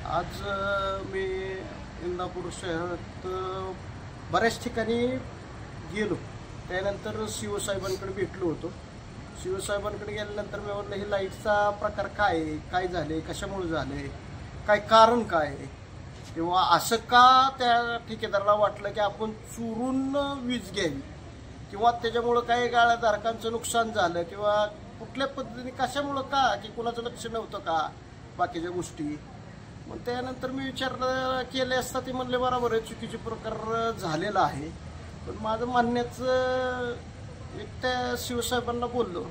आज मी इंदापूर शहरात बऱ्याच ठिकाणी गेलो. त्यानंतर शिवसाहेबांकडे भेटलो होतो. शिवसाहेबांकडे गेल्यानंतर मी म्हटलं ही लाईटचा प्रकार काय आहे, काय झाले, कशामुळे झाले, काय कारण काय आहे, किंवा असं का त्या ठेकेदाराला वाटलं की आपण चोरून वीज घ्यावी, किंवा त्याच्यामुळं काही गाळ्याधारकांचं नुकसान झालं, किंवा कुठल्या पद्धतीने कशामुळं का, की कुणाचं लक्ष नव्हतं का, बाकीच्या गोष्टी. मग त्यानंतर मी विचार केले असता ते म्हणले बरोबर आहे, चुकीचे प्रकार झालेला आहे. पण माझं म्हणण्याचं एक त्या शिवसाहेबांना बोललो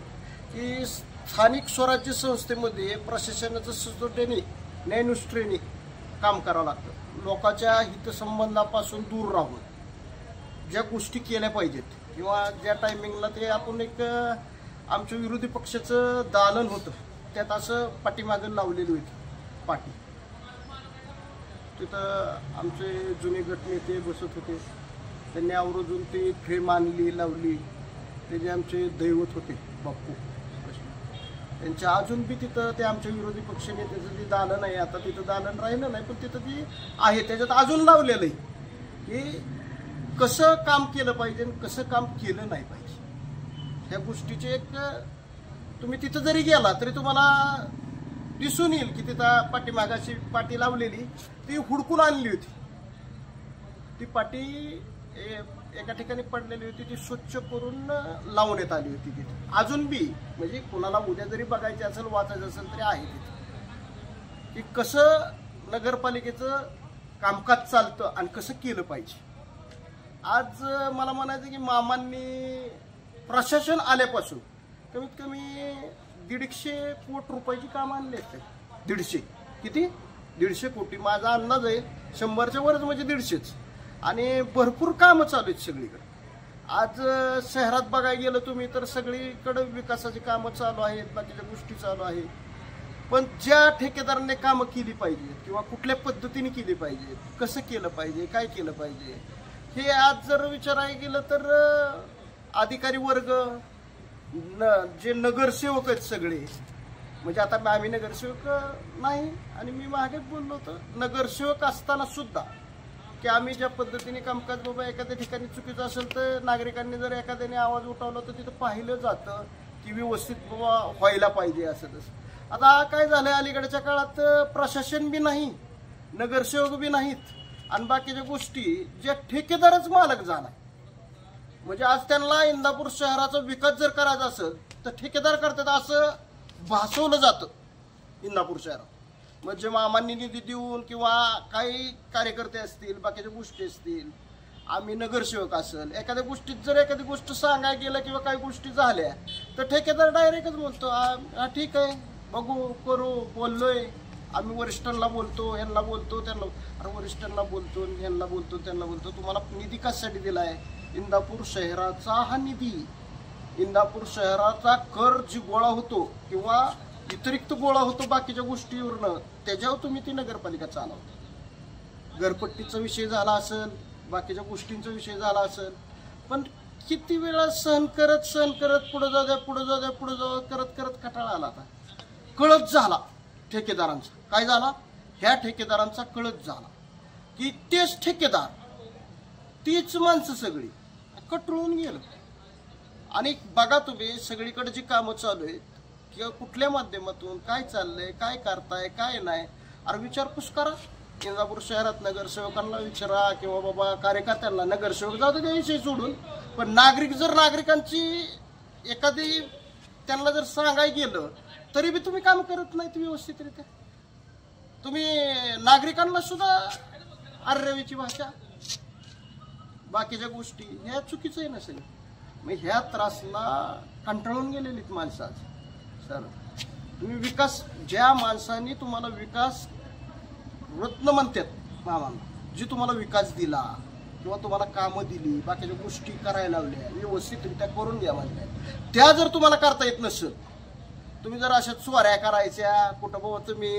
की स्थानिक स्वराज्य संस्थेमध्ये प्रशासनाचं सचोटीने न्यायनिष्ठेने काम करावं लागतं. लोकांच्या हितसंबंधापासून दूर राहून ज्या गोष्टी केल्या पाहिजेत, किंवा ज्या टायमिंगला ते आपण एक आमच्या विरोधी पक्षाचं दालन होतं, त्यात असं पाठीमागं लावलेली होती पाठी. तिथं आमचे जुने गटनेते बसत होते. त्यांनी आवर्जून ती फ्रेम आणली, लावली. ते जे आमचे दैवत होते बाप्पू, त्यांच्या अजून बी तिथं ते आमच्या विरोधी पक्षनेत्याचं जे दालन आहे, आता तिथं दालन राहिलं नाही, पण तिथं ती आहे. त्याच्यात अजून लावलेलं आहे की कसं काम केलं पाहिजे आणि कसं काम केलं नाही पाहिजे. ह्या गोष्टीचे एक तुम्ही तिथं जरी गेला तरी तुम्हाला दिसून येईल की तिथं पाठीमागाची पाटी लावलेली ती हुडकून आणली होती. ती पाटी एका ठिकाणी पडलेली होती, ती स्वच्छ करून लावण्यात आली होती तिथे. अजून बी म्हणजे कोणाला उद्या जरी बघायचं असेल, वाचायचं असेल तरी आहे तिथे, की कसं नगरपालिकेचं कामकाज चालतं आणि कसं केलं पाहिजे. आज मला म्हणायचं की मामांनी प्रशासन आल्यापासून कमीत कमी 150 कोटी रुपयाची काम आणले आहेत. 150 किती 150 कोटी माझा अंदाज आहे. 100च्या वरच म्हणजे 150च. आणि भरपूर कामं चालू आहेत सगळीकडे. आज शहरात बघायला गेलं तुम्ही तर सगळीकडे विकासाची कामं चालू आहेत, बाकीच्या गोष्टी चालू आहेत. पण ज्या ठेकेदारांनी कामं केली पाहिजेत, किंवा कुठल्या पद्धतीने केली पाहिजेत, कसं केलं पाहिजे, काय केलं पाहिजे, हे आज जर विचारायला गेलं तर अधिकारी वर्ग, जे नगरसेवक आहेत सगळे, म्हणजे आता आम्ही नगरसेवक नाही, आणि मी मागेच बोललो होतो नगरसेवक असताना सुद्धा की आम्ही ज्या पद्धतीने कामकाज, बाबा एखाद्या ठिकाणी चुकीचं असेल तर नागरिकांनी जर एखाद्याने आवाज उठवला तर तिथं पाहिलं जातं की व्यवस्थित बाबा व्हायला पाहिजे असं तसं. आता काय झालं, अलीकडच्या काळात प्रशासन बी नाही, नगरसेवक बी नाहीत, आणि बाकीच्या गोष्टी ज्या ठेकेदारच मालक झाला. म्हणजे आज त्यांना इंदापूर शहराचा विकास जर करायचा असेल तर ठेकेदार करतात असं भासवलं जातं इंदापूर शहरात. म्हणजे मामांनी निधी देऊन, किंवा काही कार्यकर्ते असतील, बाकीच्या गोष्टी असतील, आम्ही नगरसेवक असेल, एखाद्या गोष्टीत जर एखादी गोष्ट सांगायला गेलं किंवा काही गोष्टी झाल्या तर ठेकेदार डायरेक्टच बोलतो हा ठीक आहे, बघू, करू, बोललोय, आम्ही वरिष्ठांना बोलतो, ह्यांना बोलतो, त्यांना. अरे वरिष्ठांना बोलतो, ह्यांना बोलतो, त्यांना बोलतो, तुम्हाला निधी कशासाठी दिलाय? इंदापूर शहराचा हा निधी, इंदापूर शहराचा कर जी गोळा होतो किंवा व्यतिरिक्त गोळा होतो बाकीच्या गोष्टीवरनं, त्याच्यावर तुम्ही ती नगरपालिका चालवता. घरपट्टीचा विषय झाला असेल, बाकीच्या गोष्टींचा विषय झाला असेल, पण किती वेळा सहन करत पुढे जाऊ द्या करत कंटाळा आला. आता कळत झाला ठेकेदारांचा. काय झाला? ह्या ठेकेदारांचा कळत झाला की तेच ठेकेदार, तीच माणसं सगळी कटळून गेलं. आणि बघा तुम्ही सगळीकडे जी कामं चालू आहेत, किंवा कुठल्या माध्यमातून काय चाललंय, काय करताय, काय नाही, अरे विचारपूस करा. इंदापूर शहरात नगरसेवकांना विचारा, किंवा बाबा कार्यकर्त्यांना. नगरसेवक जाऊ दे विषय सोडून, पण नागरिक जर नागरिकांची एखादी त्यांना जर सांगायला गेलं तरी बी तुम्ही काम करत नाहीत व्यवस्थितरित्या. तुम्ही नागरिकांना सुद्धा आर्यवीची भाषा, बाकीच्या गोष्टी, ह्या चुकीचं आहे नसेल. मग ह्या त्रासला कंटाळून गेलेलीत माणसं आज. सर तुम्ही विकास, ज्या माणसांनी तुम्हाला विकास रत्न म्हणतात मामांना, जी तुम्हाला विकास दिला किंवा तुम्हाला कामं दिली, बाकीच्या गोष्टी करायला लावल्या, व्यवस्थितरित्या करून द्या म्हणल्या, त्या जर तुम्हाला करता येत नसेल, तुम्ही जर अशा चोऱ्या करायच्या, कुठं बाबा तुम्ही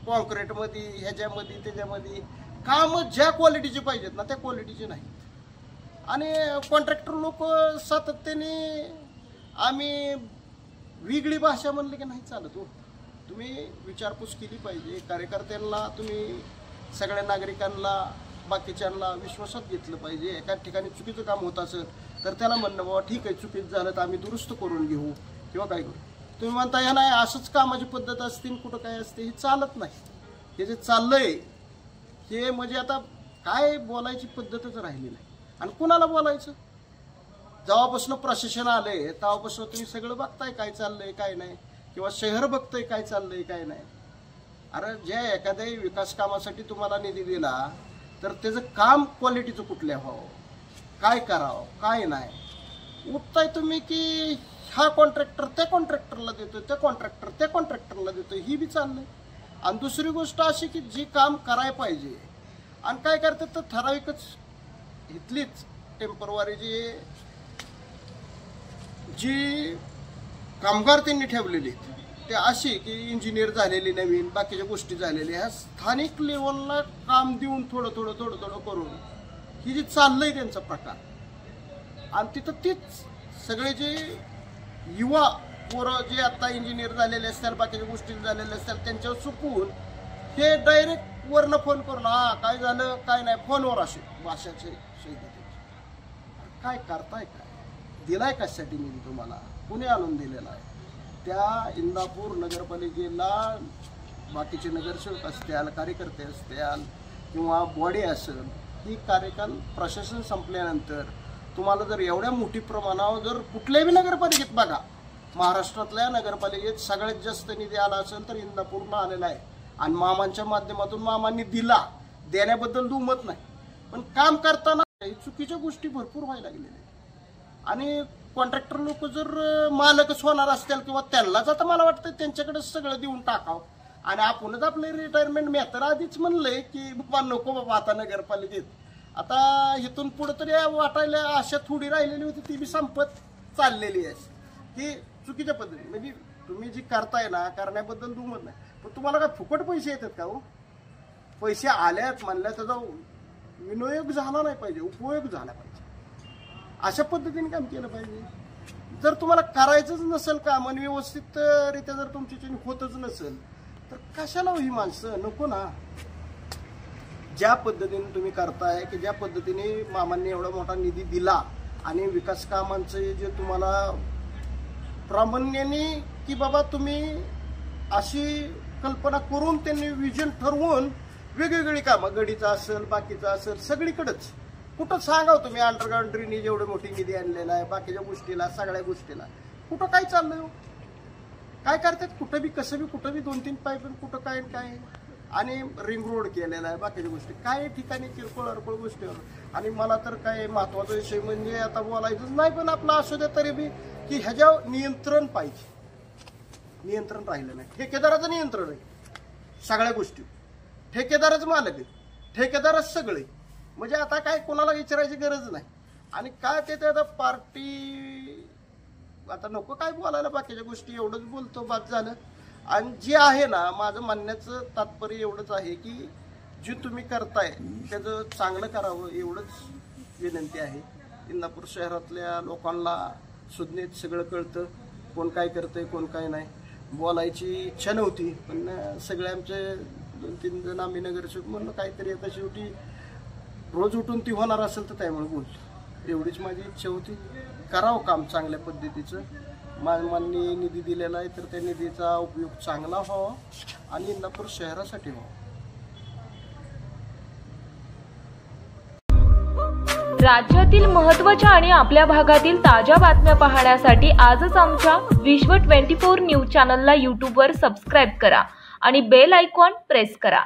कॉन्क्रीटमध्ये, ह्याच्यामध्ये, त्याच्यामध्ये, कामं ज्या क्वालिटीचे पाहिजेत ना त्या क्वालिटीचे नाहीत. आणि कॉन्ट्रॅक्टर लोक सातत्याने, आम्ही वेगळी भाषा म्हणले की नाही चालत हो. तुम्ही विचारपूस केली पाहिजे. कार्यकर्त्यांना तुम्ही सगळ्या नागरिकांना बाकीच्यांना विश्वासात घेतलं पाहिजे. एका ठिकाणी चुकीचं काम होत असेल तर त्याला म्हणणं बाबा ठीक आहे, चुकीचं झालं तर आम्ही दुरुस्त करून घेऊ किंवा काय करू. तुम्ही म्हणता या नाही असंच कामाची पद्धत असते कुठं काय असते, हे चालत नाही. हे जे चाललंय हे म्हणजे आता काय बोलायची पद्धतच राहिली नाही. आणि कुणाला बोलायचं? जेव्हापासून प्रशासन आले तेव्हापासून तुम्ही सगळं बघताय काय चाललंय काय नाही, किंवा शहर बघतंय काय चाललंय काय नाही. अरे ज्या एखाद्या विकास कामासाठी तुम्हाला निधी दिला तर त्याचं काम क्वालिटीचं कुठल्या व्हावं, काय करावं काय नाही. उठताय तुम्ही की हा कॉन्ट्रॅक्टर त्या कॉन्ट्रॅक्टरला देतोय, त्या कॉन्ट्रॅक्टर त्या कॉन्ट्रॅक्टरला देतोय, ही बी चाललंय. आणि दुसरी गोष्ट अशी की जी काम करायला पाहिजे आणि काय करतात तर ठराविकच इथलीच टेम्परवारी जी कामगार त्यांनी ठेवलेली ते अशी की इंजिनियर झालेली नवीन बाकीच्या गोष्टी झालेल्या ह्या स्थानिक लेवलला काम देऊन थोडं थोडं थोडं थोडं करून ही जी चाललंय त्यांचा प्रकार. आणि तिथं तीच सगळे जे युवा पोरं जे आता इंजिनियर झालेले असतात बाकीच्या गोष्टी झालेल्या असतात त्यांच्यावर चुकून हे डायरेक्ट वरनं फोन करून हा काय झालं काय नाही फोनवर असे भाषाचे काय करताय, काय दिलाय कशासाठी निधी तुम्हाला, कुणी आणून दिलेला आहे. त्या इंदापूर नगरपालिकेला बाकीचे नगरसेवक असतील कार्यकर्ते असतील किंवा बॉडी असेल, ही कार्यकाल प्रशासन संपल्यानंतर तुम्हाला जर एवढ्या मोठी प्रमाणावर जर कुठल्याही नगरपालिकेत बघा, महाराष्ट्रातल्या नगरपालिकेत सगळ्यात जास्त निधी आला असेल तर इंदापूरला आलेला आहे. आणि मामांच्या माध्यमातून मामांनी दिला, देण्याबद्दल दुमत नाही, पण काम करताना चुकीच्या गोष्टी भरपूर व्हायला लागलेल्या. आणि कॉन्ट्रॅक्टर लोक जर मालकच होणार असतील किंवा त्यांनाच आता मला वाटतं त्यांच्याकडेच सगळं देऊन टाकावं आणि आपणच आपले रिटायरमेंट. मी तर आधीच म्हणलंय की बाबा नको बाबा आता नगरपालिकेत, आता इथून पुढे तरी वाटायला आशा थोडी राहिलेली होती ती बी संपत चाललेली आहे. की चुकीच्या पद्धतीने म्हणजे तुम्ही जी करताय ना करण्याबद्दल दुमत नाही, पण तुम्हाला काय फुकट पैसे येतात का हो? पैसे आल्यात म्हणल्या त्याचा विनियोग झाला नाही पाहिजे, उपयोग झाला पाहिजे. अशा पद्धतीने काम केलं पाहिजे. जर तुम्हाला करायचंच नसेल काम आणि व्यवस्थितरित्या जर तुमची होतच नसेल तर कशाला ही माणसं नको ना. ज्या पद्धतीने तुम्ही करताय की ज्या पद्धतीने मामांनी एवढा मोठा निधी दिला आणि विकास कामांचे जे तुम्हाला प्रामाण्याने की बाबा तुम्ही अशी कल्पना करून त्यांनी विजन ठरवून वेगवेगळी कामं गडीचं असेल बाकीचं असेल सगळीकडेच कुठं सांगावं तुम्ही अंडरग्राऊंड ड्रेनेज एवढी मोठी निधी आणलेला आहे बाकीच्या गोष्टीला सगळ्या गोष्टीला कुठं काय चाललंय काय करतात कुठं बी कसं बी कुठं बी 2-3 पाईप कुठं काय काय आणि रिंग रोड केलेला आहे बाकीच्या गोष्टी काय ठिकाणी किरकोळ अडकोळ गोष्टीवर. आणि मला तर काय महत्वाचा विषय म्हणजे आता बोलायचंच नाही पण आपला असू द्या तरी बी की ह्याच्यावर नियंत्रण पाहिजे. नियंत्रण राहिलं नाही. ठेकेदाराचं नियंत्रण आहे सगळ्या गोष्टी, ठेकेदारच मालक आहे, ठेकेदारच सगळे म्हणजे आता काय कोणाला विचारायची गरज नाही. आणि काय ते आता पार्टी आता नको काय बोलायला बाकीच्या गोष्टी एवढंच बोलतो बात झालं. आणि जे आहे ना माझं म्हणण्याचं तात्पर्य एवढंच आहे की जे तुम्ही करताय त्याचं चांगलं करावं एवढंच विनंती आहे. इंदापूर शहरातल्या लोकांना सुज्ञेत सगळं कळतं कोण काय करतंय कोण काय नाही. बोलायची इच्छा नव्हती पण सगळे आमचे 2-3 जण आम्ही नगरसेवक म्हणलं काहीतरी आता शेवटी रोज उठून ती होणार असेल तर त्यामुळे बोलतो एवढीच माझी इच्छा होती. करावं काम चांगल्या पद्धतीचं. मानवांनी निधी दिलेला आहे तर त्या निधीचा उपयोग चांगला व्हावा आणि इंदापूर शहरासाठी व्हावा. राज्यातील महत्त्वाच्या आणि आपल्या भागातील ताज्या बातम्या पाहण्यासाठी आजच आमच्या विश्व 24 न्यूज चॅनलला यूट्यूबवर सबस्क्राईब करा आणि बेल आयकॉन प्रेस करा.